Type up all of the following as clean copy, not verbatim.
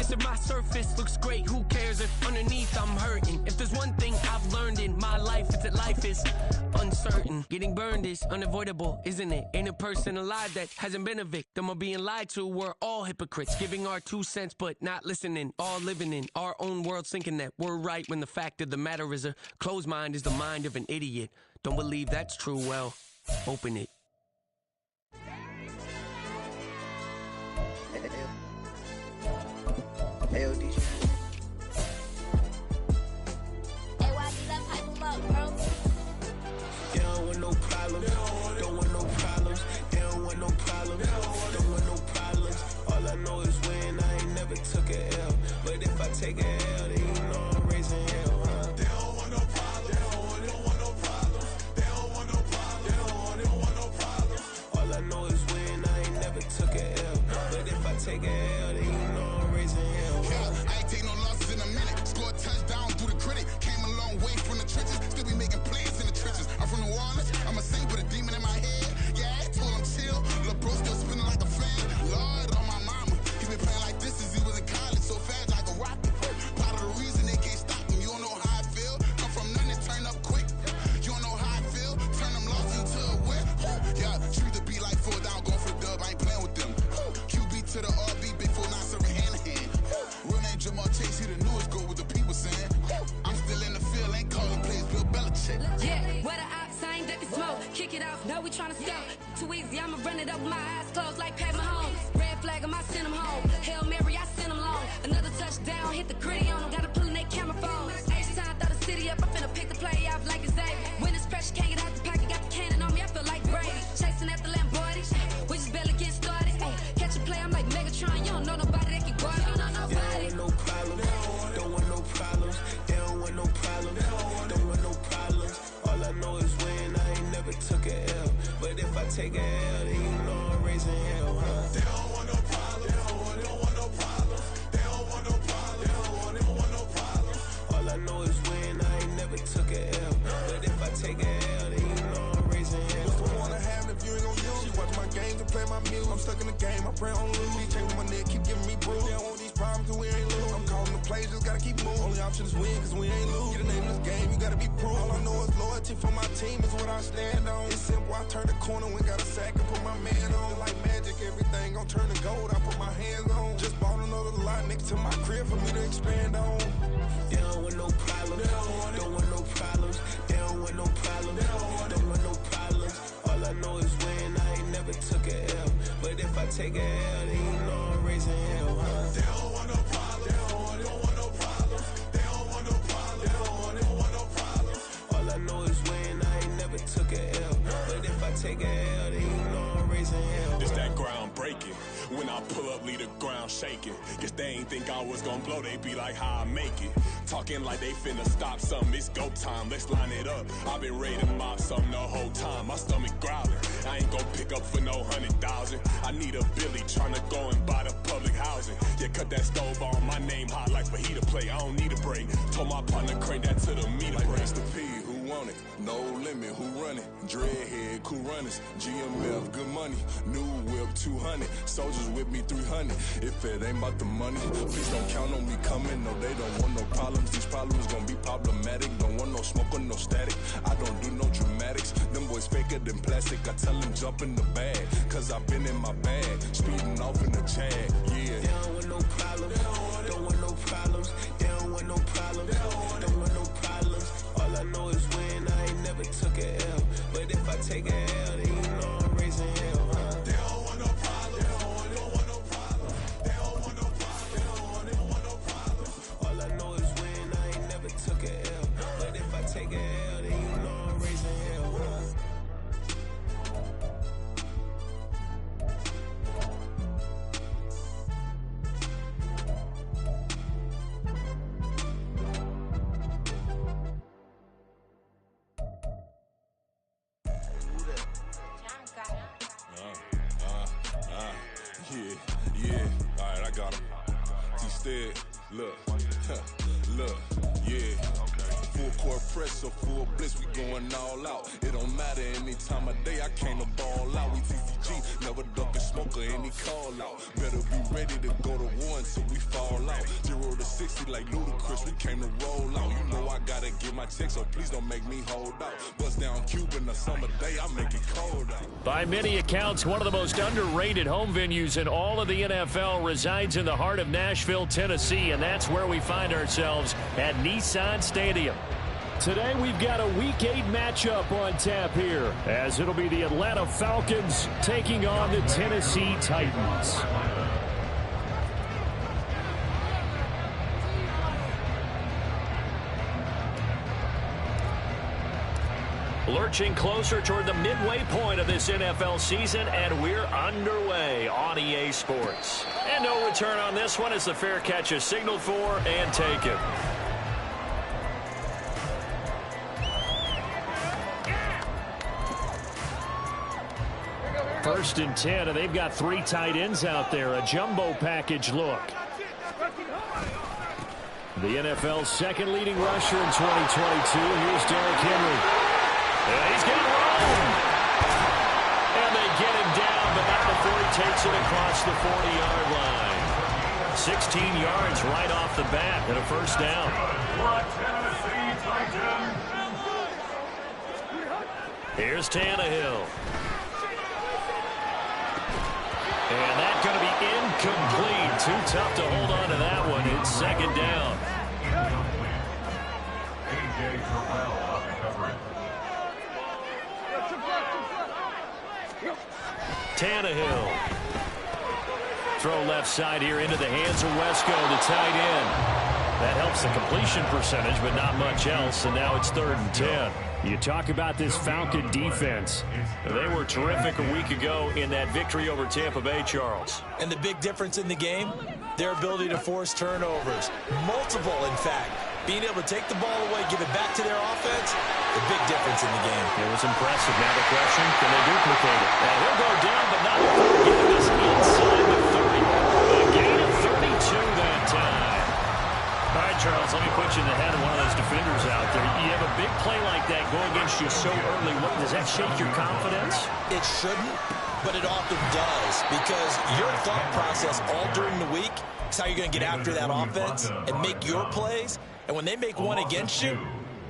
Yes, if my surface looks great, who cares if underneath I'm hurting? If there's one thing I've learned in my life, it's that life is uncertain. Getting burned is unavoidable, isn't it? Ain't a person alive that hasn't been a victim of being lied to. We're all hypocrites, giving our 2 cents but not listening. All living in our own world, thinking that we're right when the fact of the matter is a closed mind is the mind of an idiot. Don't believe that's true, well, open it. AOD. Hey, why you left hype him up, bro? They don't want no problems. Don't want no problems. They don't want no problems. Don't want no problems. All I know is when I ain't never took a L. But if I take a L, then you know I'm raising hell, huh? They don't want no problems. They don't want no problems. They don't want no problems. They don't want no problems. All I know is when I ain't never took a L. But if I take a L, then you know I'm raising hell. Yeah, I ain't take no losses in a minute. Scored a touchdown through the critic. Came a long way from the trenches. Still be making plays in the trenches. I'm from New Orleans. I'm a saint with a demon in my head. Yeah, I told him chill. Lil' bro still spinning like a fan. Lord on my mama. He been playing like this since he was in college. So fast like a rocket. Part of the reason they can't stop him. You don't know how I feel. Come from nothing and turn up quick. You don't know how I feel. Turn them losses into a win. Yeah, treat the beat like 4 down. Going for the dub. I ain't playing with them. QB to the RB. Big 4 not serving hand to hand. Real name Jamar Chase. He the newest goal with the people saying. I'm still in the field. Ain't calling plays. Bill Belichick. Yeah, where the ops, I ain't ducking smoke. Kick it off, no, we tryna scout. Too easy, I'ma run it up with my eyes closed like Pat Mahomes. Red flag him, I send him home. Hail Mary, I send him long. Another touchdown, hit the gritty on him. Gotta pull in that camera phone. H-time, throw the city up. I'm finna pick the play off like it's Xavier. When it's pressure, can't get out the pocket. Got the cannon on me, I feel like Brady. Chasing after Lamborghini. We just barely get started. Ay, catch a play, I'm like Megatron. You don't know nobody that can guard. You don't know nobody. They don't want no problems. Don't want no problems. They don't want no problems. Don't want no problems. All I know is when I ain't never took a L. But if I take a L, then you know I'm raising hell, huh? They don't want no problems. They don't want no problems. They don't want no problems. They don't want no problems. All I know is when I ain't never took a L. But if I take a L, then you know I'm raising hell. What's the point of having if you ain't gon' use? She watch my games and play my music. I'm stuck in the game, I pray on lose. He changing my neck, keep giving me bruise. They don't want these problems, cause we ain't lose. I'm calling the plays, just gotta keep moving. Only option is win, cause we ain't lose. Get a name in this game, you gotta be proof. All I know is loyalty for my team is what I stand on. It's simple, I turn the corner when got a sack and put my man on. Like magic, everything gon' turn to gold, I put my hands on. Just bought another lot next to my crib for me to expand on. They don't want no problems. Don't want no problems. They don't want no problems. Don't want no problems. All I know is when I ain't never took a L. But if I take a L, then you know I'm raising hell, huh? They don't want no problems. They don't want no problems. They don't want no problems. They don't want no problems. All I know is when I ain't never took a L. But if I take a L, then you know I'm raising hell. It's that ground breaking. When I pull up, leave the ground shaking. Guess they ain't think I was gon' blow, they be like, how I make it. Talking like they finna stop something, it's go time, let's line it up. I've been ready to mob something the whole time, my stomach growling. I ain't gon' pick up for no 100,000. I need a Billy tryna go and buy the public housing. Yeah, cut that stove on, my name hot like fajita play. I don't need a break. Told my partner crank that to the meter like break. Mr. P, who want it? No limit, who run it? Dreadhead, cool runners. GMF, good money. New whip, 200. Soldiers with me, 300. If it ain't about the money, please don't count on me coming. No, they don't want no problems. These problems gon' be problematic. Don't want no smoke or no static. I don't do no dramatics. Them boys faker than plastic. I tell them jump in the bag, cause I've been in my bag. Speeding off in the Jag, yeah. They don't want no problems. Don't want no problems. They don't want no problems. Don't want no problems. All I know is when I ain't never took a L. But if I take a L, then you know I'm raising hell, huh? They don't want no problems. They don't want no problems. They don't want no problems. They don't want no problems. All I know is when I ain't never took a L. But if I take a L, then you know I'm raising hell, huh? Yeah, alright, I got him. T-Stead, look, look, yeah. Full court pressure, full bliss, we going all out. It don't matter any time of day, I came to ball out. We TCG, never duck a smoker, any call out. Better be ready to go to war until we fall out. 0 to 60 like Ludacris, we came to roll out. You know I gotta get my check, so please don't make me hold out. Bust down Cuban a summer day, I make it cold out. By many accounts, one of the most underrated home venues in all of the NFL resides in the heart of Nashville, Tennessee, and that's where we find ourselves at Nissan Stadium. Today we've got a Week 8 matchup on tap here, as it'll be the Atlanta Falcons taking on the Tennessee Titans. Lurching closer toward the midway point of this NFL season, and we're underway on EA Sports. And no return on this one as the fair catch is signaled for and taken. First and 10, and they've got 3 tight ends out there. A jumbo package look. The NFL's second leading rusher in 2022. Here's Derrick Henry. And he's got room. And they get him down, but not before he takes it across the 40-yard line. 16 yards right off the bat and a first down. Here's Tannehill. And that's going to be incomplete. Too tough to hold on to that one. It's second down. Tannehill. Throw left side here into the hands of Wesco, the tight end. That helps the completion percentage, but not much else, and now it's 3rd and 10. You talk about this Falcon defense. They were terrific a week ago in that victory over Tampa Bay, Charles. And the big difference in the game, their ability to force turnovers. Multiple, in fact. Being able to take the ball away, give it back to their offense, the big difference in the game. It was impressive. Now the question, can they duplicate it? And he'll go down, but not before getting us inside the 30. A gain of 32 that time. All right, Charles, let me put you in the head of one of those defenders out there. You have a big play like that go against you so early. Does that shake your confidence? It shouldn't, but it often does, because your thought process all during the week is how you're going to get after that offense and make your plays. And when they make one against you,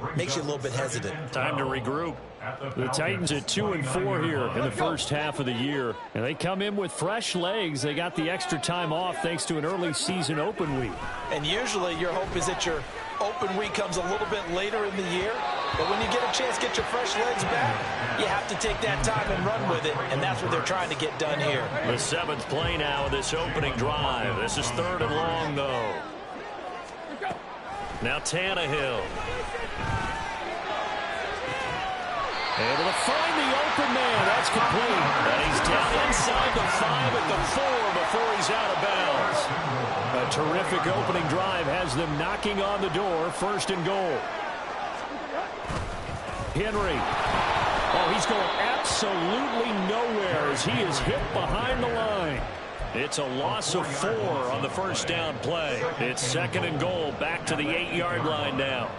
it makes you a little bit hesitant. Time to regroup. The Titans at 2-4 here in the first half of the year. And they come in with fresh legs. They got the extra time off thanks to an early season open week. And usually your hope is that your open week comes a little bit later in the year. But when you get a chance to get your fresh legs back, you have to take that time and run with it. And that's what they're trying to get done here. The 7th play now of this opening drive. This is 3rd and long, though. Now Tannehill. Able to find the open man. That's complete. And he's down inside the 5 at the 4 before he's out of bounds. A terrific opening drive has them knocking on the door. 1st and goal. Henry. Oh, he's going absolutely nowhere as he is hit behind the line. It's a loss of 4 on the first down play. It's 2nd and goal, back to the 8-yard line now.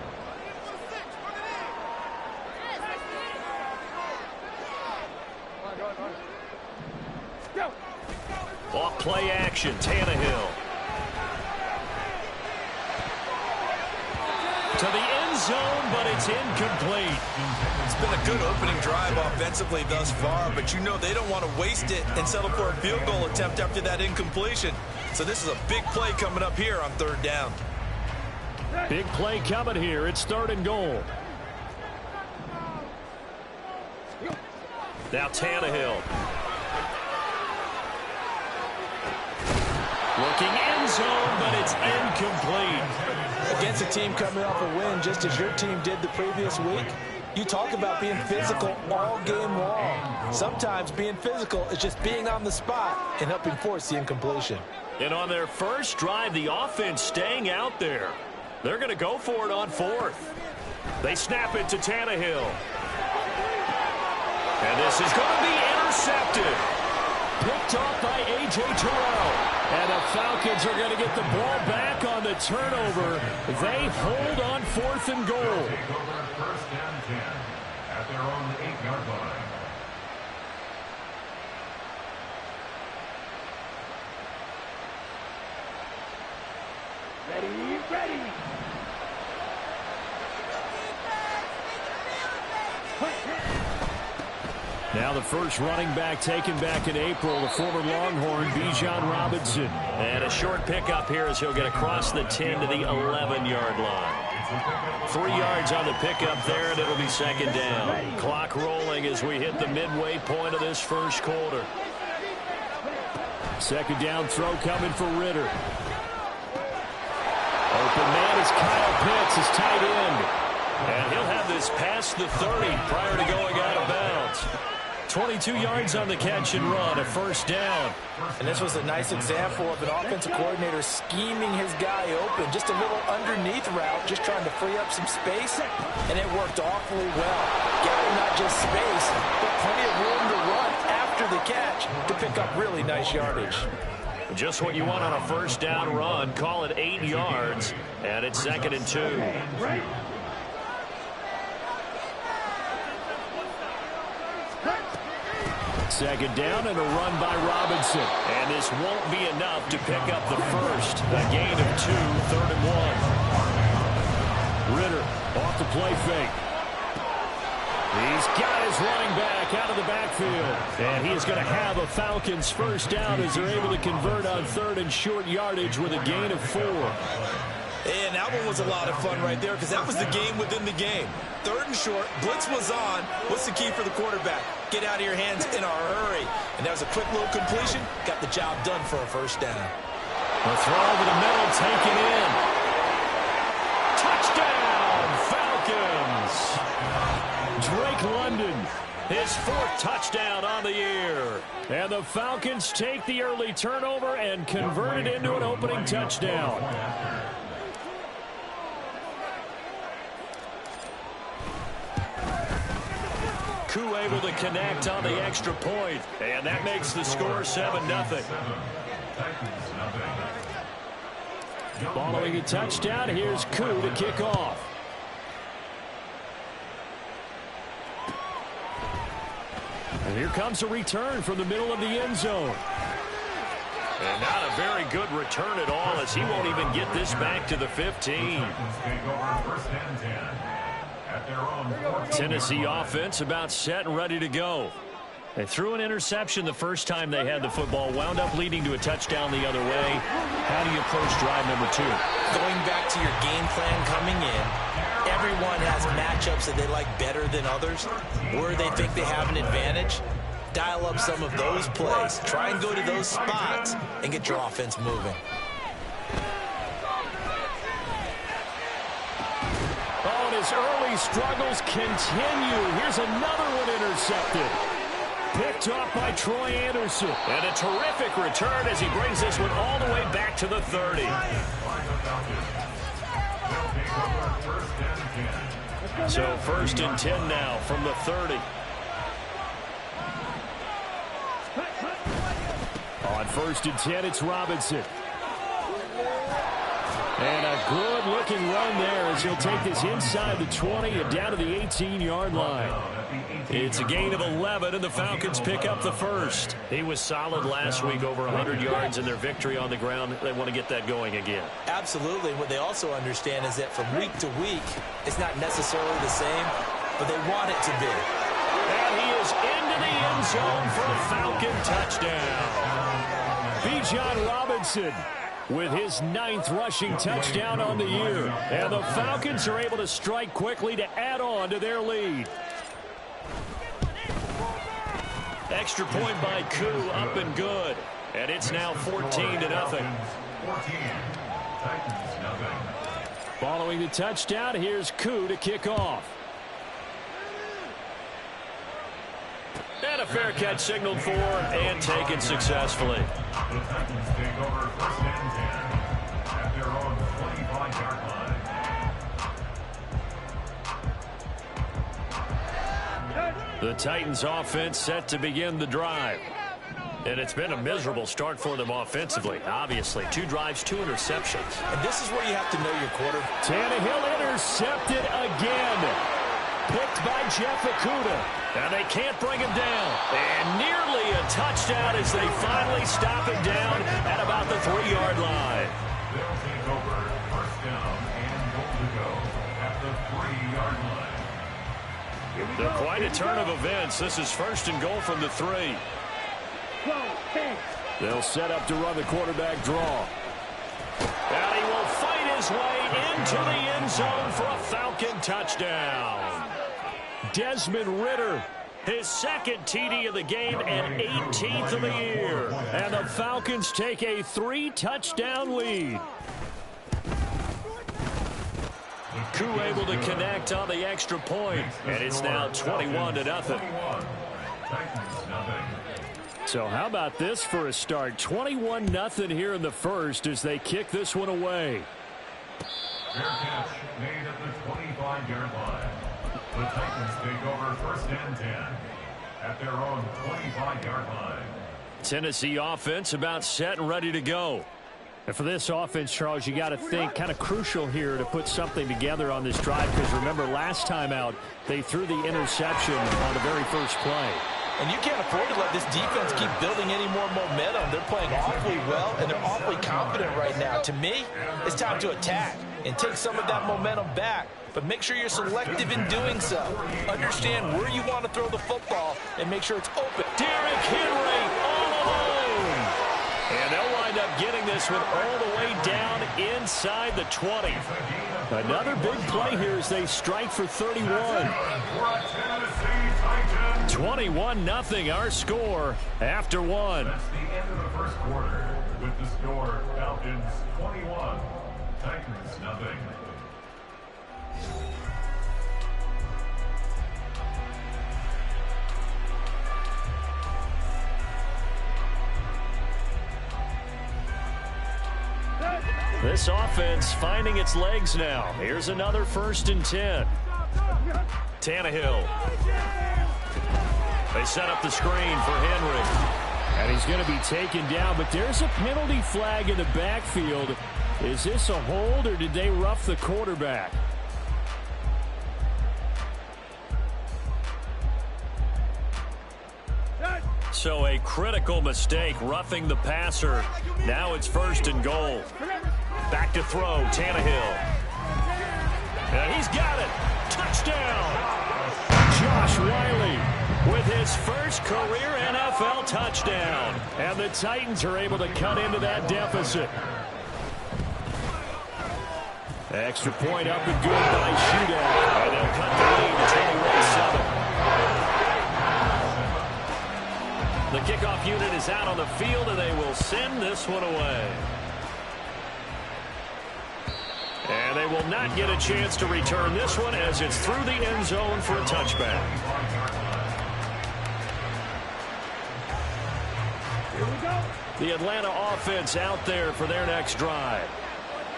Off play action, Tannehill. To the end zone, but it's incomplete. It's been a good opening drive offensively thus far, but you know they don't want to waste it and settle for a field goal attempt after that incompletion. So this is a big play coming up here on 3rd down. Big play coming here. It's 3rd and goal. Now Tannehill. Looking end zone, but it's incomplete. Against a team coming off a win, just as your team did the previous week, you talk about being physical all game long. Sometimes being physical is just being on the spot and helping force the incompletion. And on their first drive, the offense staying out there. They're going to go for it on 4th. They snap it to Tannehill. And this is going to be intercepted. Picked picked off by A.J. Terrell. And the Falcons are going to get the ball back on the turnover. They hold on 4th and goal. First and 10 at their own 8-yard line. Ready. Now the first running back taken back in April, the former Longhorn, Bijan Robinson. And a short pickup here as he'll get across the 10 to the 11-yard line. 3 yards on the pickup there, and it'll be second down. Clock rolling as we hit the midway point of this first quarter. Second down throw coming for Ritter. Open man is Kyle Pitts, his tight end. And he'll have this past the 30 prior to going out of bounds. 22 yards on the catch and run, a first down. And this was a nice example of an offensive coordinator scheming his guy open. Just a little underneath route, just trying to free up some space. And it worked awfully well. Getting not just space, but plenty of room to run after the catch to pick up really nice yardage. Just what you want on a first down run. Call it 8 yards, and it's 2nd and 2. Second down and a run by Robinson. And this won't be enough to pick up the first. A gain of 2, 3rd and 1. Ritter off the play fake. He's got his running back out of the backfield. And he is going to have a Falcons first down as they're able to convert on 3rd and short yardage with a gain of 4. And that one was a lot of fun right there because that was the game within the game. 3rd and short, blitz was on. What's the key for the quarterback? Get out of your hands in a hurry. And that was a quick little completion. Got the job done for a first down. The throw over the middle taken in. Touchdown, Falcons. Drake London, his 4th touchdown on the year. And the Falcons take the early turnover and convert it into an opening touchdown. Koo able to connect on the extra point, and that makes the score 7-0. Following a touchdown, here's Koo to kick off. And here comes a return from the middle of the end zone. And not a very good return at all as he won't even get this back to the 15. Tennessee offense about set and ready to go. They threw an interception the first time they had the football, wound up leading to a touchdown the other way. How do you approach drive number 2? Going back to your game plan coming in, everyone has matchups that they like better than others, where they think they have an advantage. Dial up some of those plays. Try and go to those spots and get your offense moving. Oh, and his early struggles continue. Here's another one intercepted. Picked off by Troy Anderson. And a terrific return as he brings this one all the way back to the 30. So 1st and 10 now from the 30. On 1st and 10, it's Robinson. And a good-looking run there as he'll take this inside the 20 and down to the 18-yard line. It's a gain of 11, and the Falcons pick up the first. He was solid last week, over 100 yards in their victory on the ground. They want to get that going again. Absolutely. What they also understand is that from week to week, it's not necessarily the same, but they want it to be. And he is into the end zone for a Falcon touchdown. Bijan Robinson with his 9th rushing touchdown on the year. And the Falcons are able to strike quickly to add on to their lead. Extra point by Koo, up and good. And it's now 14-0. Following the touchdown, here's Koo to kick off. And a fair catch signaled for and taken successfully. The Titans offense set to begin the drive. And it's been a miserable start for them offensively, obviously. 2 drives, 2 interceptions. And this is where you have to know your quarter. Tannehill intercepted again. Picked by Jeff Okudah. And they can't bring him down. And nearly a touchdown as they finally stop him down at about the 3-yard line. They'll take over first down and goal to go at the 3-yard line. Quite a turn of events. This is first and goal from the 3. They'll set up to run the quarterback draw. And he will fight his way into the end zone for a Falcon touchdown. Desmond Ridder, his 2nd TD of the game and 18th of the year. And the Falcons take a 3-touchdown lead. Koo able to connect on the extra point, and it's now 21-0. So how about this for a start? 21-0 here in the first as they kick this one away. Fair catch made at the 25-yard line. The Titans take over first and 10 at their own 25-yard line. Tennessee offense about set and ready to go. And for this offense, Charles, you got to think kind of crucial here to put something together on this drive, because remember last time out they threw the interception on the very first play. And you can't afford to let this defense keep building any more momentum. They're playing awfully well, and they're awfully confident right now. To me, it's time to attack and take some of that momentum back. But make sure you're selective in doing so. Understand where you want to throw the football and make sure it's open. Derrick Henry all alone. And they'll wind up getting this one all the way down inside the 20. Another big play here as they strike for 31. 21-0 our score after 1. That's the end of the first quarter with the score Falcons 21, Titans 0. This offense finding its legs now. Here's another 1st and 10. Tannehill. They set up the screen for Henry. And he's going to be taken down, but there's a penalty flag in the backfield. Is this a hold, or did they rough the quarterback? So a critical mistake, roughing the passer. Now it's 1st and goal. Back to throw, Tannehill. And he's got it. Touchdown. Josh Whyle with his first career NFL touchdown. And the Titans are able to cut into that deficit. Extra point up and good by Shootout. And they'll cut the lead to 21-7. The kickoff unit is out on the field, and they will send this one away. And they will not get a chance to return this one as it's through the end zone for a touchback. The Atlanta offense out there for their next drive.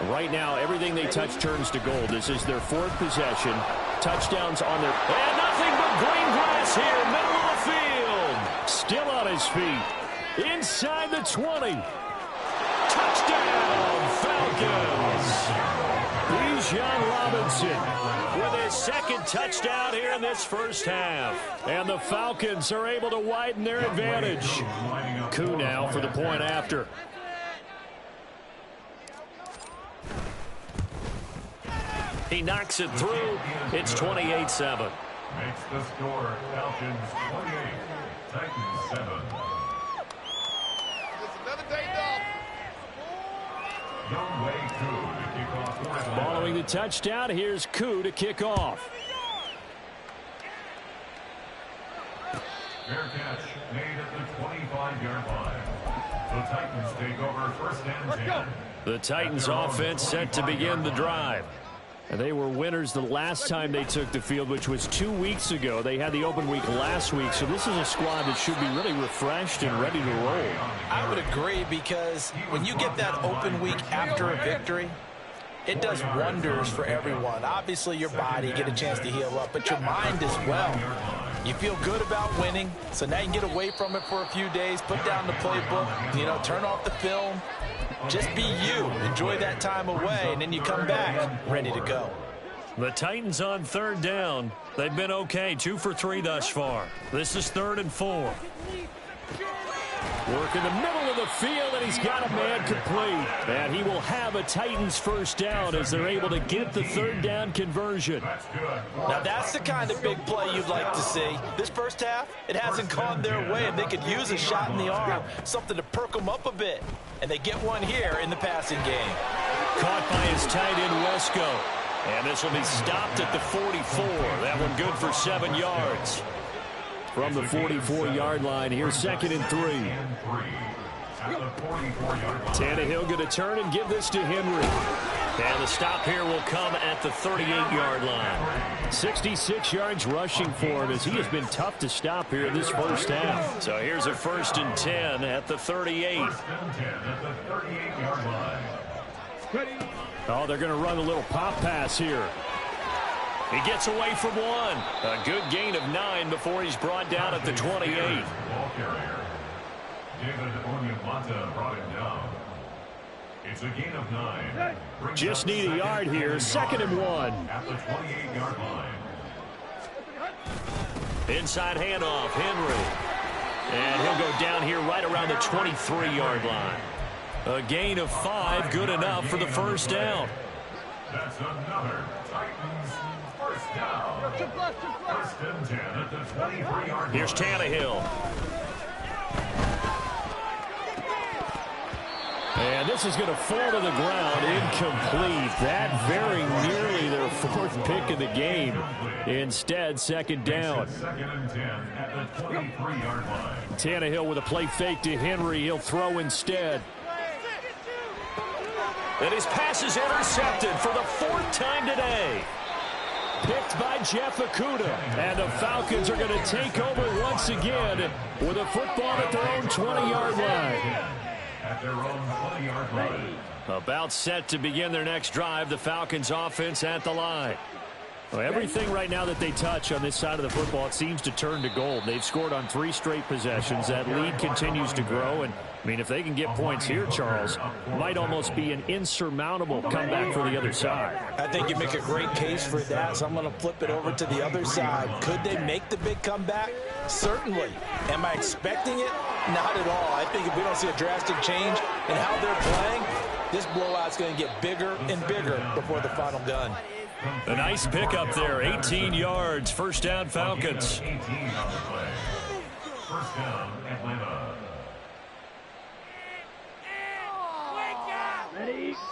Right now, everything they touch turns to gold. This is their 4th possession. Touchdowns on their... And nothing but green grass here, middle of the field. Still on his feet. Inside the 20. Touchdown, Falcons. Bijan Robinson with his 2nd touchdown here in this first half. And the Falcons are able to widen their advantage. Koo now for the point after. He knocks it through. It's 28-7. Makes the score Falcons 28, Titans 7. Following the touchdown, here's Koo to kick off. Fair catch made at the 25-yard line. The Titans take over 1st and 10. The Titans offense set to begin the drive. And they were winners the last time they took the field, which was 2 weeks ago. They had the open week last week, so this is a squad that should be really refreshed and ready to roll. I would agree, because when you get that open week after a victory, it does wonders for everyone. Obviously, your body, get a chance to heal up, but your mind as well. You feel good about winning, so now you can get away from it for a few days, put down the playbook, turn off the film. Just be you. Enjoy that time away, and then you come back ready to go. The Titans on third down. They've been okay, 2 for 3 thus far. This is 3rd and 4. Work in the middle of the field, and he's got a man complete. And he will have a Titans first down as they're able to get the third down conversion. Now that's the kind of big play you'd like to see. This first half, it hasn't gone their way, and they could use a shot in the arm, something to perk them up a bit. And they get one here in the passing game. Caught by his tight end, Wesco. And this will be stopped at the 44. That one good for 7 yards. From the 44-yard line, here's 2nd and 3. Tannehill going to turn and give this to Henry. And the stop here will come at the 38-yard line. 66 yards rushing for him as he has been tough to stop here in this first half. So here's a 1st and 10 at the 38. Oh, they're going to run a little pop pass here. He gets away from one. A good gain of 9 before he's brought down at the 28. David Onyemata brought him down. It's a gain of 9. Just need a yard here. 2nd and 1. At the 28-yard line. Inside handoff, Henry. And he'll go down here right around the 23-yard line. A gain of 5, good enough for the first down. That's another Titans first down. 1st and 10 at the 23-yard line. Here's Tannehill. And this is going to fall to the ground, incomplete. That very nearly their 4th pick of the game. Instead, 2nd down. 2nd and 10 at the 23-yard line. Tannehill with a play fake to Henry. He'll throw instead. And his pass is intercepted for the 4th time today. Picked by Jeff Okudah. And the Falcons are going to take over once again with a football at their own 20-yard line. At their own 20-yard line. About set to begin their next drive. The Falcons offense at the line. Well, everything right now that they touch on this side of the football, it seems to turn to gold. They've scored on 3 straight possessions. That lead continues to grow. And, I mean, if they can get points here, Charles, might almost be an insurmountable comeback for the other side. I think you make a great case for that, so I'm going to flip it over to the other side. Could they make the big comeback? Certainly. Am I expecting it? Not at all. I think if we don't see a drastic change in how they're playing, this blowout's going to get bigger and bigger before the final gun. A nice pickup there, 18 yards, first down Falcons. 18 on the play. First down, Atlanta.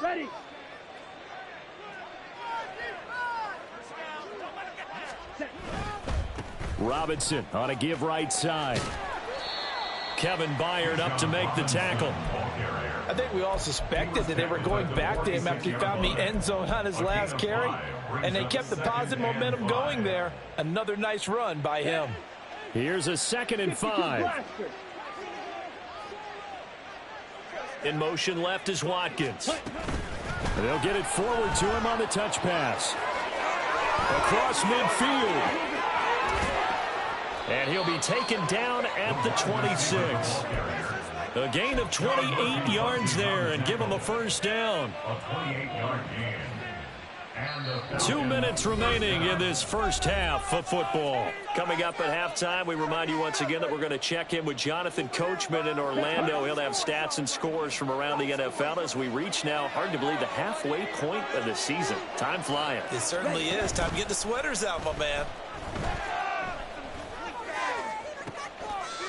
Ready. Robinson on a give right side. Kevin Byard up to make the tackle. I think we all suspected that they were going back to him after he found the end zone on his last carry, and they kept the positive momentum going there. Another nice run by him. Here's a 2nd and 5. In motion left is Watkins. They'll get it forward to him on the touch pass. Across midfield. And he'll be taken down at the 26. A gain of 28 yards there and give him a first down. A 28-yard gain. 2 minutes remaining in this first half of football. Coming up at halftime, we remind you once again that we're going to check in with Jonathan Coachman in Orlando. He'll have stats and scores from around the NFL as we reach now, hard to believe, the halfway point of the season. Time flying. It certainly is. Time to get the sweaters out, my man.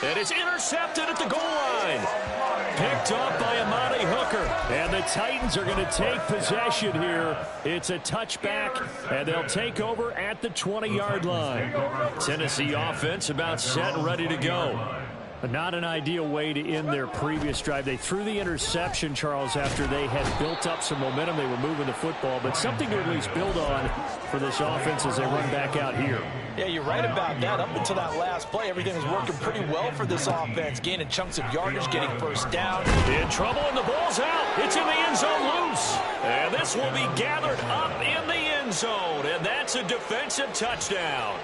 And it's intercepted at the goal line. Picked up by Amani Hooker. And the Titans are going to take possession here. It's a touchback, and they'll take over at the 20-yard line. Tennessee offense about set and ready to go. Not an ideal way to end their previous drive. They threw the interception, Charles, after they had built up some momentum. They were moving the football, but something to at least build on for this offense as they run back out here. Yeah, you're right about that. Up until that last play, everything was working pretty well for this offense, gaining chunks of yardage, getting first down. In trouble, and the ball's out. It's in the end zone loose. And this will be gathered up in the end zone, and that's a defensive touchdown.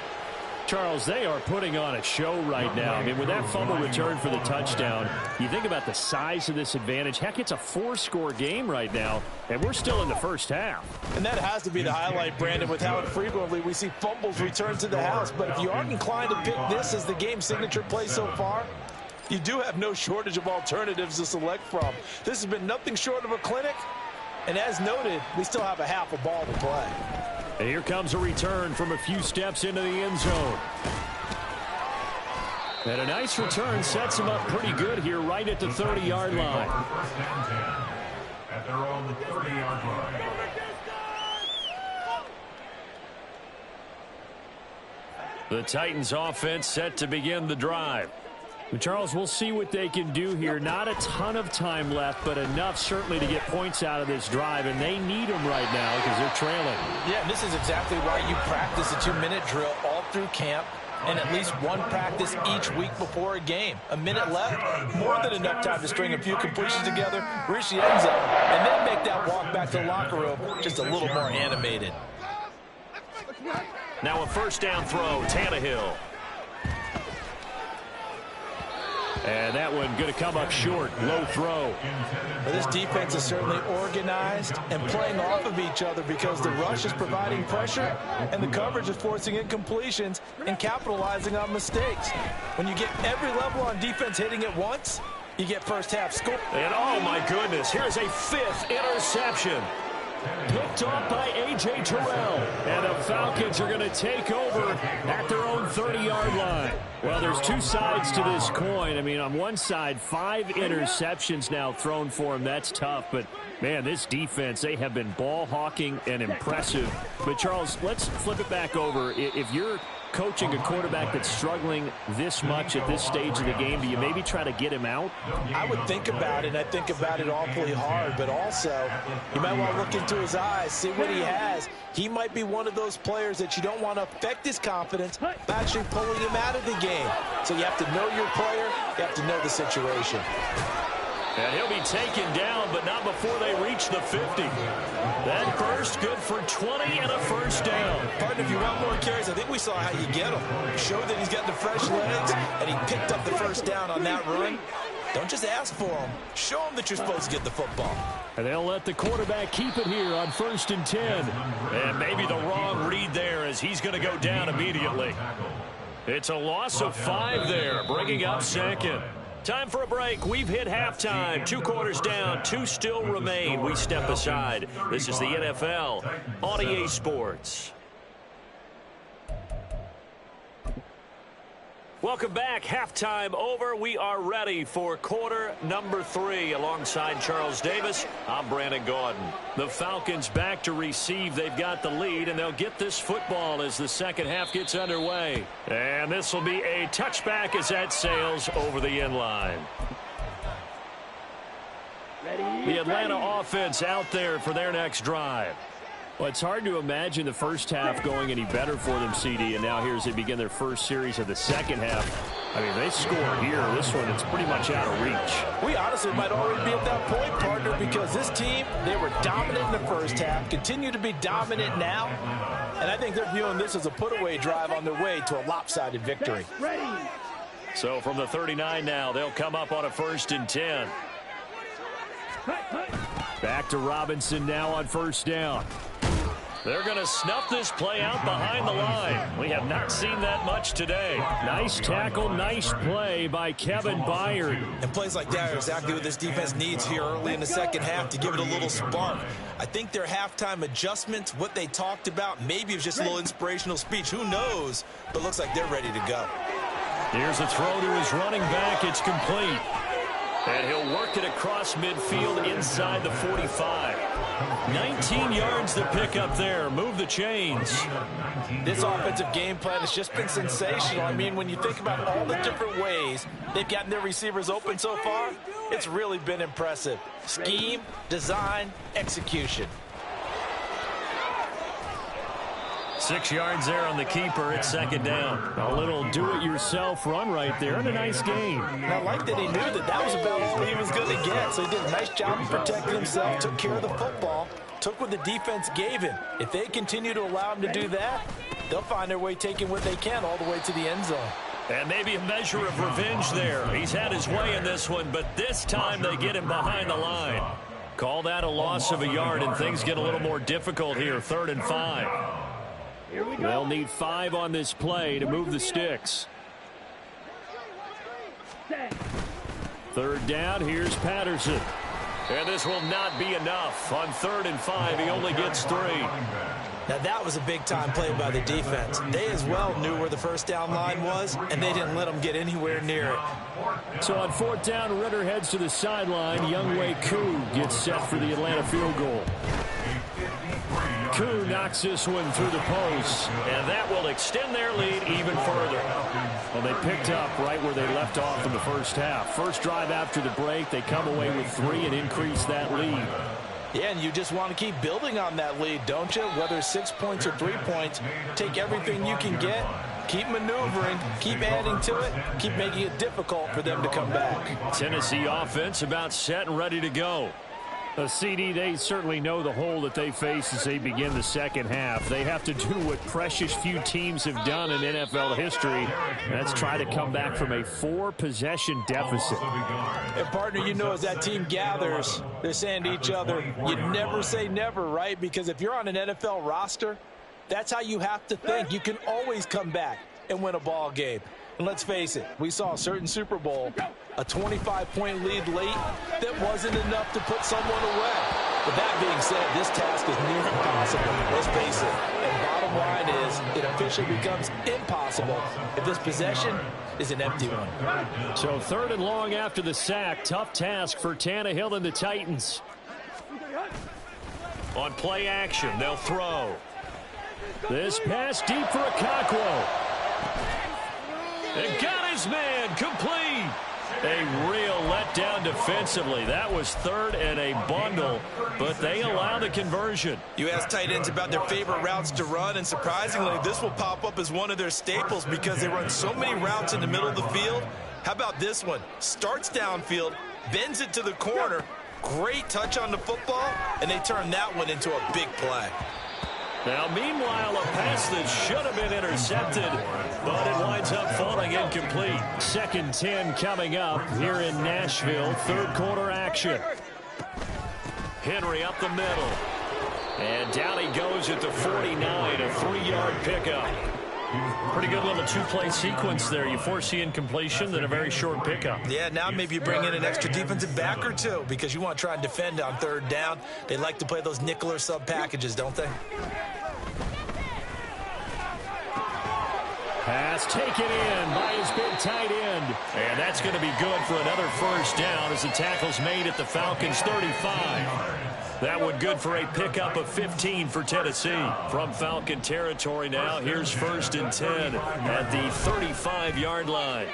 Charles, they are putting on a show right now. I mean, with that fumble return for the touchdown, you think about the size of this advantage. Heck, it's a 4-score game right now, and we're still in the first half. And that has to be the highlight, Brandon, with how frequently we see fumbles return to the house. But if you aren't inclined to pick this as the game signature play so far, you do have no shortage of alternatives to select from. This has been nothing short of a clinic. And as noted, we still have a half a ball to play. And here comes a return from a few steps into the end zone. And a nice return sets him up pretty good here right at the 30-yard line. First and 10 at their own 30-yard line. The Titans offense set to begin the drive. Charles, we'll see what they can do here. Not a ton of time left, but enough certainly to get points out of this drive, and they need them right now because they're trailing. Yeah, and this is exactly why you practice a 2-minute drill all through camp and at least one practice each week before a game. A minute left, more than enough time to string a few completions together, reach the end zone, and then make that walk back to the locker room just a little more animated. Now a first down throw, Tannehill. And that one going to come up short. Low throw. Well, this defense is certainly organized and playing off of each other because the rush is providing pressure and the coverage is forcing incompletions and capitalizing on mistakes. When you get every level on defense hitting at once, you get first half score. And oh my goodness, here's a 5th interception. Picked off by A.J. Terrell. And the Falcons are going to take over at their own 30-yard line. Well, there's two sides to this coin. I mean, on one side, 5 interceptions now thrown for him. That's tough. But, man, this defense, they have been ball hawking and impressive. But, Charles, let's flip it back over. If you're coaching a quarterback that's struggling this much at this stage of the game, do you maybe try to get him out? I would think about it. I think about it awfully hard. But also, you might want to look into his eyes, see what he has. He might be one of those players that you don't want to affect his confidence by actually pulling him out of the game. So you have to know your player. You have to know the situation. And he'll be taken down, but not before they reach the 50. That first, good for 20 and a first down. Partner, if you want more carries, I think we saw how you get him. Show that he's got the fresh legs, and he picked up the first down on that run. Don't just ask for him. Show him that you're supposed to get the football. And they'll let the quarterback keep it here on 1st and 10. And maybe the wrong read there as he's going to go down immediately. It's a loss of 5 there, bringing up 2nd. Time for a break. We've hit halftime. 2 quarters down. 2 still remain. We step aside. This is the NFL on EA Sports. Welcome back. Halftime over. We are ready for quarter number 3. Alongside Charles Davis, I'm Brandon Gordon. The Falcons back to receive. They've got the lead, and they'll get this football as the second half gets underway. And this will be a touchback as that sails over the end line. The Atlanta offense out there for their next drive. Well, it's hard to imagine the first half going any better for them, CD, and now here as they begin their first series of the second half. I mean, they score here. This one, it's pretty much out of reach. We honestly might already be at that point, partner, because this team, they were dominant in the first half, continue to be dominant now, and I think they're viewing this as a put-away drive on their way to a lopsided victory. So from the 39 now, they'll come up on a 1st and 10. Back to Robinson now on 1st down. They're going to snuff this play out behind the line. We have not seen that much today. Nice tackle, nice play by Kevin Byard. And plays like that are exactly what this defense needs here early in the second half to give it a little spark. I think their halftime adjustments, what they talked about, maybe it was just a little inspirational speech. Who knows? But looks like they're ready to go. Here's a throw to his running back. It's complete. And he'll work it across midfield inside the 45. 19 yards to pick up there. Move the chains. This offensive game plan has just been sensational. I mean, when you think about all the different ways they've gotten their receivers open so far, it's really been impressive. Scheme, design, execution. 6 yards there on the keeper. It's 2nd down. A little do-it-yourself run right there and a nice game. And I like that he knew that that was about all he was going to get. So he did a nice job of protecting himself, took care of the football, took what the defense gave him. If they continue to allow him to do that, they'll find their way taking what they can all the way to the end zone. And maybe a measure of revenge there. He's had his way in this one, but this time they get him behind the line. Call that a loss of a yard, and things get a little more difficult here. 3rd and 5. They'll need 5 on this play to move the sticks. 3rd down, here's Patterson. And this will not be enough. On 3rd and 5, he only gets 3. Now that was a big-time play by the defense. They as well knew where the first down line was, and they didn't let them get anywhere near it. So on 4th down, Ritter heads to the sideline. Younghoe Koo gets set for the Atlanta field goal. Koo knocks this one through the post, and that will extend their lead even further. Well, they picked up right where they left off in the first half. First drive after the break, they come away with 3 and increase that lead. Yeah, and you just want to keep building on that lead, don't you? Whether it's 6 points or 3 points, take everything you can get, keep maneuvering, keep adding to it, keep making it difficult for them to come back. Tennessee offense about set and ready to go. CD, they certainly know the hole that they face as they begin the second half. They have to do what precious few teams have done in NFL history. That's try to come back from a 4-possession deficit. And partner, you know, as that team gathers, they're saying to each other, you never say never, right? Because if you're on an NFL roster, that's how you have to think. You can always come back and win a ball game. And let's face it, we saw a certain Super Bowl, a 25-point lead late that wasn't enough to put someone away. But that being said, this task is near impossible. Let's face it. And bottom line is, it officially becomes impossible if this possession is an empty one. So 3rd and long after the sack. Tough task for Tannehill and the Titans. On play action, they'll throw. This pass deep for Okakwo. And got his man complete. A real letdown defensively. That was 3rd and a bundle, but they allow the conversion. You ask tight ends about their favorite routes to run, and surprisingly, this will pop up as one of their staples because they run so many routes in the middle of the field. How about this one? Starts downfield, bends it to the corner, great touch on the football, and they turn that one into a big play. Now, meanwhile, a pass that should have been intercepted, but it winds up falling incomplete. 2nd 10 coming up here in Nashville. 3rd quarter action. Henry up the middle. And down he goes at the 49, a 3-yard pickup. Pretty good little 2-play sequence there. You force the incompletion, then a very short pickup. Yeah, now maybe you bring in an extra defensive back or two because you want to try and defend on 3rd down. They like to play those nickel or sub packages, don't they? Pass taken in by his big tight end. And that's going to be good for another 1st down as the tackle's made at the Falcons' 35. That one good for a pickup of 15 for Tennessee. From Falcon territory now, here's 1st and 10 at the 35-yard line.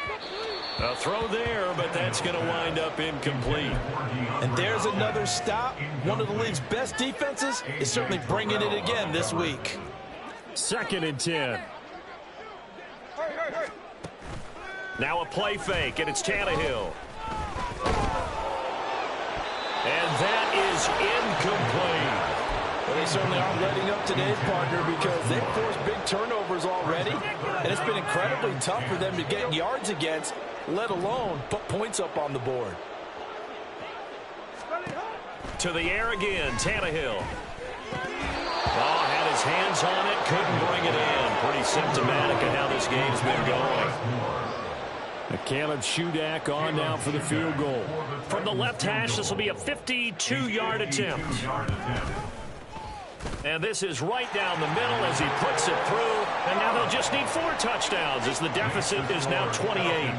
A throw there, but that's going to wind up incomplete. And there's another stop. One of the league's best defenses is certainly bringing it again this week. 2nd and 10. Now a play fake, and it's Tannehill. And that is incomplete. Well, they certainly aren't letting up today's partner because they've forced big turnovers already, and it's been incredibly tough for them to get yards against, let alone put points up on the board. To the air again, Tannehill. Oh, had his hands on it, couldn't bring it in. Pretty symptomatic of how this game's been going. Caleb Shudak on now for the field goal. From the left hash, this will be a 52-yard attempt. And this is right down the middle as he puts it through. And now they'll just need 4 touchdowns as the deficit is now 28.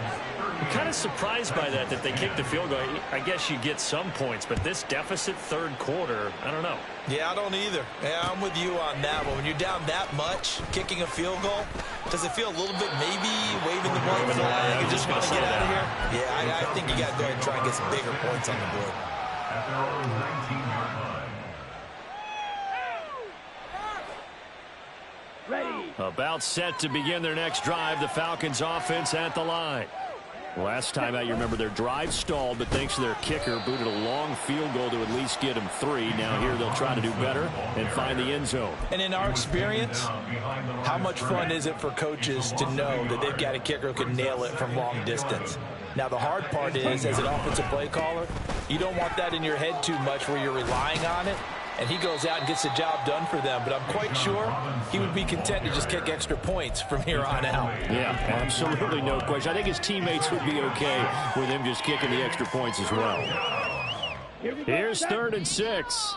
I'm kind of surprised by that they kicked the field goal. I guess you get some points, but this deficit 3rd quarter, I don't know. Yeah, I don't either. Yeah, I'm with you on that one. When you're down that much, kicking a field goal, does it feel a little bit maybe waving the white flag and just want to get out of here? Yeah, I think you got to go ahead and try and get some bigger points on the board. At their own 19-yard line. About set to begin their next drive, the Falcons offense at the line. Last time out, you remember their drive stalled, but thanks to their kicker, booted a long field goal to at least get them 3. Now here they'll try to do better and find the end zone. And in our experience, how much fun is it for coaches to know that they've got a kicker who can nail it from long distance? Now, the hard part is, as an offensive play caller, you don't want that in your head too much where you're relying on it. And he goes out and gets the job done for them. But I'm quite sure he would be content to just kick extra points from here on out. Yeah, absolutely no question. I think his teammates would be okay with him just kicking the extra points as well. Here's 3rd and 6.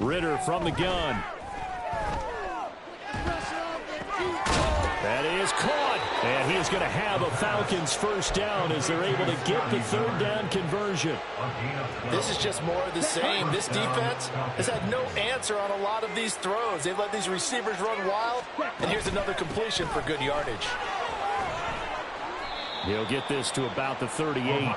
Ritter from the gun. That is caught. And he is going to have a Falcons first down as they're able to get the 3rd down conversion. This is just more of the same. This defense has had no answer on a lot of these throws. They've let these receivers run wild. And here's another completion for good yardage. He'll get this to about the 38.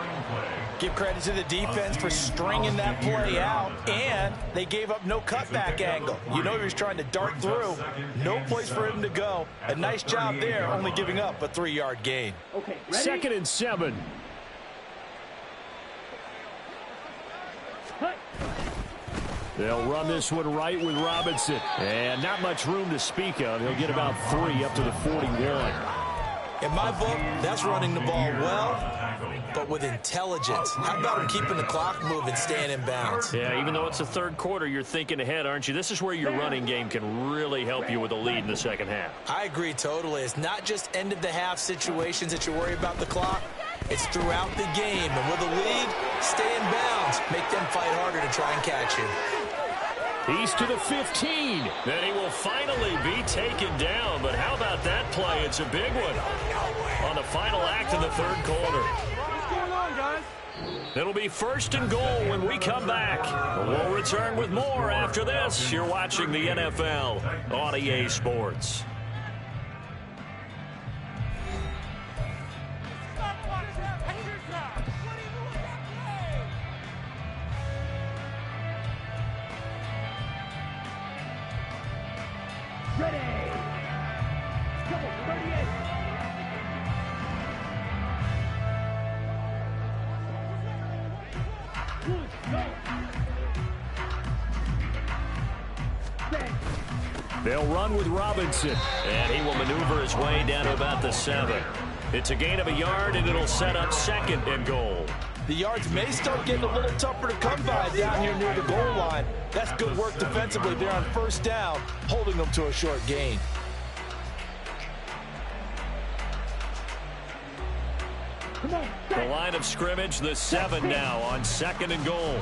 Give credit to the defense for stringing that play out, and they gave up no cutback angle. You know he was trying to dart through. No place for him to go. A nice job there, only giving up a 3-yard gain. 2nd and 7. They'll run this one right with Robinson. And not much room to speak of. He'll get about 3 up to the 41. In my book, that's running the ball well, but with intelligence. How about him keeping the clock moving, staying in bounds? Yeah, even though it's the 3rd quarter, you're thinking ahead, aren't you? This is where your running game can really help you with a lead in the 2nd half. I agree totally. It's not just end-of-the-half situations that you worry about the clock. It's throughout the game. And with a lead, stay in bounds. Make them fight harder to try and catch you. He's to the 15. Then he will finally be taken down. But how about that play? It's a big one on the final act of the 3rd quarter. What's going on, guys? It'll be 1st and goal when we come back. We'll return with more after this. You're watching the NFL on EA Sports. They'll run with Robinson, and he will maneuver his way down to about the 7. It's a gain of a yard, and it'll set up 2nd and goal. The yards may start getting a little tougher to come by down here near the goal line. That's good work defensively there on 1st down, holding them to a short gain. The line of scrimmage, the 7 now on 2nd and goal.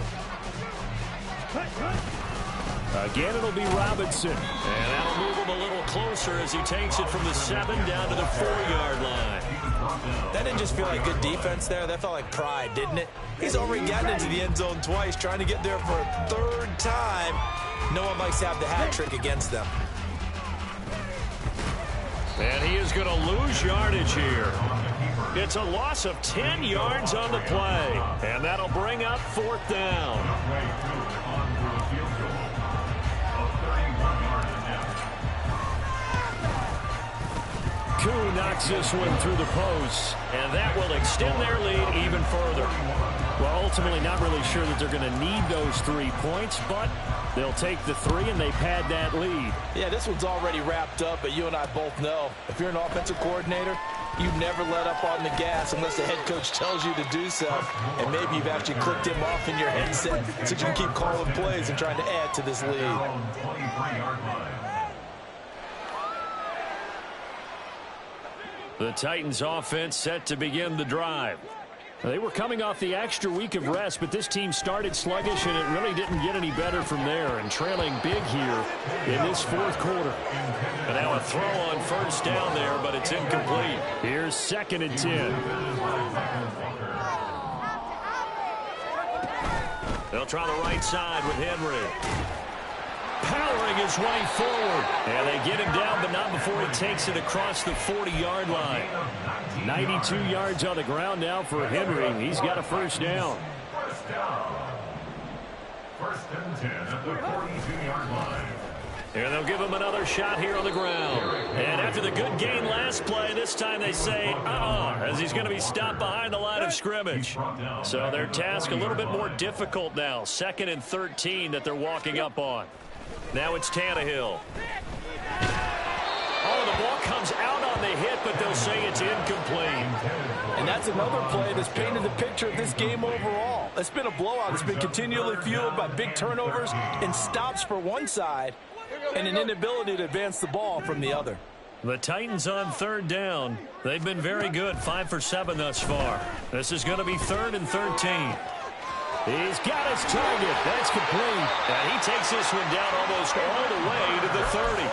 Again, it'll be Robinson. And that'll move him a little closer as he takes it from the 7 down to the 4-yard line. That didn't just feel like good defense there. That felt like pride, didn't it? He's already gotten into the end zone twice, trying to get there for a 3rd time. No one likes to have the hat trick against them. And he is going to lose yardage here. It's a loss of 10 yards on the play. And that'll bring up 4th down. Koo knocks this one through the post, and that will extend their lead even further. Well, ultimately not really sure that they're going to need those 3 points, but they'll take the 3 and they pad that lead. Yeah, this one's already wrapped up, but you and I both know if you're an offensive coordinator, you never let up on the gas unless the head coach tells you to do so. And maybe you've actually clicked him off in your headset so you can keep calling plays and trying to add to this lead. The Titans offense set to begin the drive. They were coming off the extra week of rest, but this team started sluggish, and it really didn't get any better from there, and trailing big here in this 4th quarter. And now a throw on 1st down there, but it's incomplete. Here's 2nd and 10. They'll try the right side with Henry. Powering his way forward. And they get him down, but not before he takes it across the 40-yard line. 92 yards on the ground now for Henry. He's got a 1st down. 1st and 10 at the 42-yard line. And they'll give him another shot here on the ground. And after the good gain last play, this time they say, as he's going to be stopped behind the line of scrimmage. So their task a little bit more difficult now. 2nd and 13 that they're walking up on. Now it's Tannehill. Oh, the ball comes out on the hit, but they'll say it's incomplete. And that's another play that's painted the picture of this game overall. It's been a blowout. It's been continually fueled by big turnovers and stops for one side and an inability to advance the ball from the other. The Titans on 3rd down. They've been very good, 5 for 7 thus far. This is going to be 3rd and 13. He's got his target. That's complete. And he takes this one down almost all the way to the 30.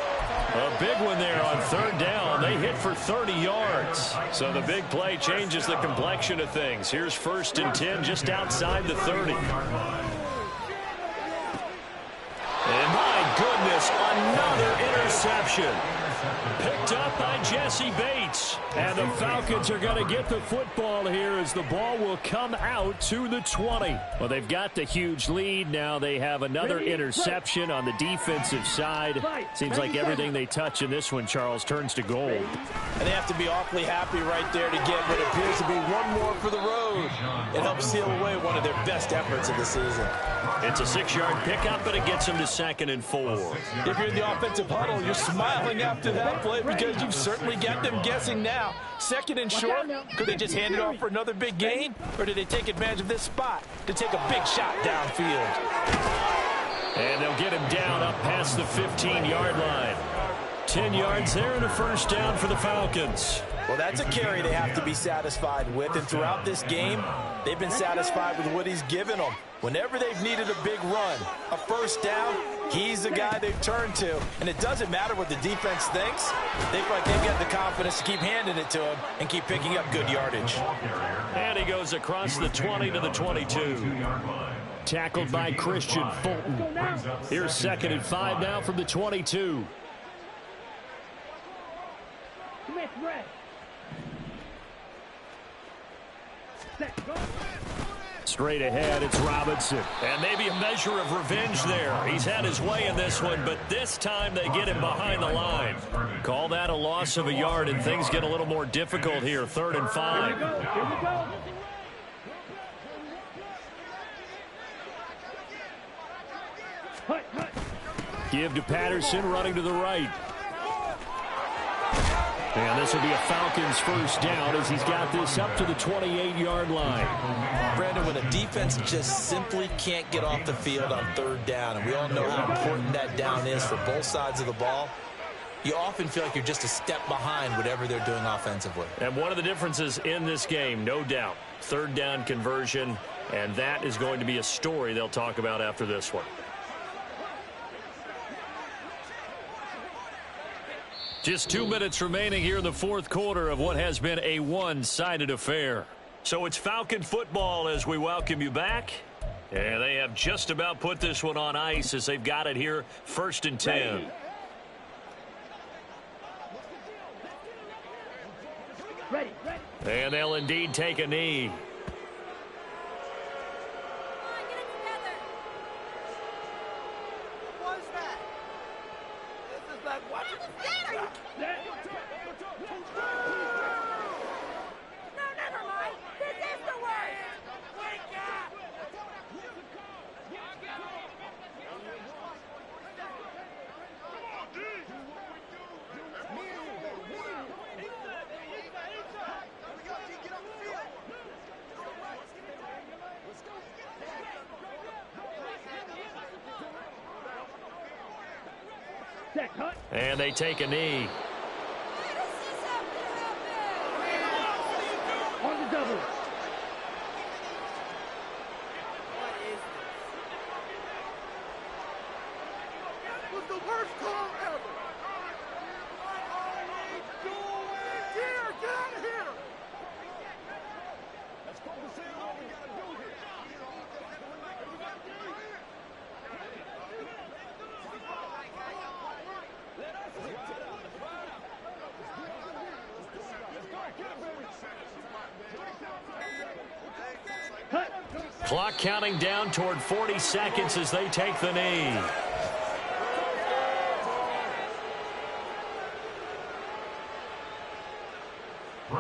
A big one there on 3rd down. They hit for 30 yards. So the big play changes the complexion of things. Here's 1st and 10 just outside the 30. And my goodness, another interception. Picked up by Jesse Bates. And the Falcons are going to get the football here as the ball will come out to the 20. Well, they've got the huge lead. Now they have another interception on the defensive side. Seems like everything they touch in this one, Charles, turns to gold. And they have to be awfully happy right there to get what appears to be one more for the road. It helps seal away one of their best efforts of the season. It's a 6-yard pickup, but it gets them to 2nd and 4. If you're in the offensive huddle, you're smiling after that play because you've certainly got them guessing now. 2nd and short, could they just hand it off for another big gain? Or did they take advantage of this spot to take a big shot downfield? And they'll get him down up past the 15-yard line. 10 yards there and a 1st down for the Falcons. Well, that's a carry they have to be satisfied with. And throughout this game, they've been satisfied with what he's given them. Whenever they've needed a big run, a 1st down, he's the guy they've turned to. And it doesn't matter what the defense thinks. They feel like they've got the confidence to keep handing it to him and keep picking up good yardage. And he goes across the 20 to the 22. Tackled by Christian Fulton. Here's 2nd and 5 now from the 22. Straight ahead, it's Robinson. And maybe a measure of revenge there. He's had his way in this one, but this time they get him behind the line. Call that a loss of a yard, and things get a little more difficult here. 3rd and 5. Here we go. Give to Patterson, running to the right. And this will be a Falcons 1st down as he's got this up to the 28-yard line. Brandon, when a defense just simply can't get off the field on 3rd down, and we all know how important that down is for both sides of the ball, you often feel like you're just a step behind whatever they're doing offensively. And one of the differences in this game, no doubt, 3rd down conversion, and that is going to be a story they'll talk about after this one. Just 2 minutes remaining here in the 4th quarter of what has been a one-sided affair. So it's Falcon football as we welcome you back. And they have just about put this one on ice as they've got it here, 1st and 10. Ready. And they'll indeed take a knee. And they take a knee. On the double. Was the worst call ever. What are we doing here? Get out of here. Let's focus in on what we got to do here. Clock counting down toward 40 seconds as they take the knee.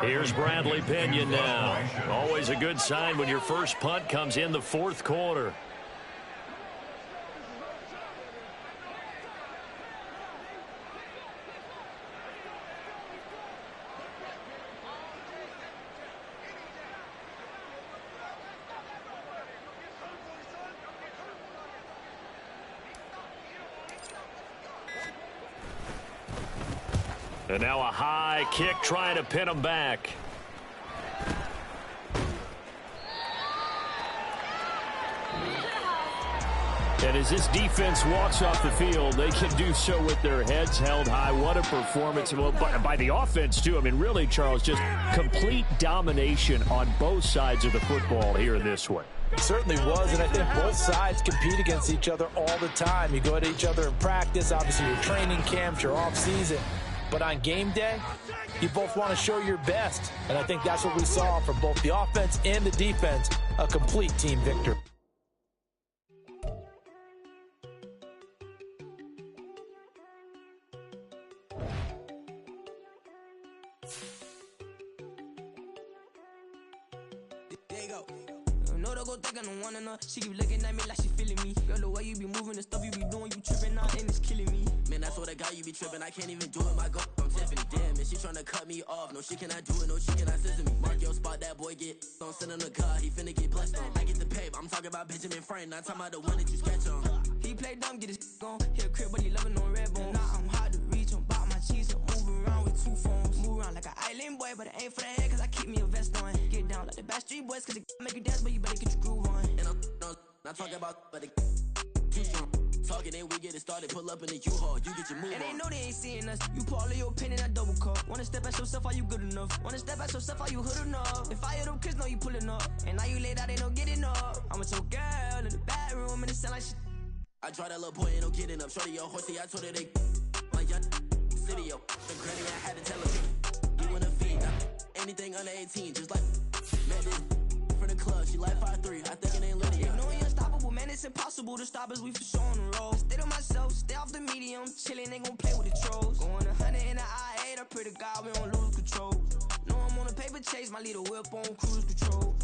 Here's Bradley Pinion now. Always a good sign when your first punt comes in the fourth quarter. And now a high kick trying to pin him back. And as this defense walks off the field, they can do so with their heads held high. What a performance. Well, by the offense, too. I mean, really, Charles, just complete domination on both sides of the football here in this one. It certainly was, and I think both sides compete against each other all the time. You go at each other in practice, obviously your training camps, your off-season. But on game day, you both want to show your best. And I think that's what we saw from both the offense and the defense, a complete team victory. She keep looking at me like she feeling me. Girl, the way you be moving, the stuff you be doing, you tripping out and it's killing me. Man, that's what I got, you be tripping. I can't even do it, my girl, I'm Tiffany. Damn, man, she tryna cut me off. No, she cannot do it, no, she cannot scissor me. Mark your spot, that boy get don't send him the car, he finna get blessed on. I get the pay, I'm talking about Benjamin Franklin, not talking about the one that you sketch on. He play dumb, get his gone. Hit a crib, but he loving on red bone. Nah, I'm hard to reach, I'm about my cheese, I'm moving around with two phones. Move around like an island boy, but it ain't for the head, cause I keep me a vest on. Get down like the Backstreet Boys, cause it make you dance, but you better get your groove on. And I'm not talking about, but it too strong. Talking, then we get it started. Pull up in the U-Haul, you get your move. And they know they ain't seeing us. You pull all of your pen in that double cup. Wanna step at yourself, are you good enough? Wanna step at yourself, are you hood enough? If I hear them kids, know you pulling up. And now you laid out, they don't get enough. I'm with your girl in the bedroom, and it sound like shit. I draw that little boy, ain't no getting up. Shorty, yo, horsey, I told her they my young city, yo. The granny, I had to tell her. You wanna feed anything under 18, just like met this from the club. She like 5'3", I think it ain't Lydia. You know we unstoppable, man, it's impossible to stop us, we for sure on the road. Stay to myself, stay off the medium, chillin', ain't gon' play with the trolls. Going 100 in the I-8, I pray to God we don't lose control. Know I'm on a paper chase, my little whip on cruise control.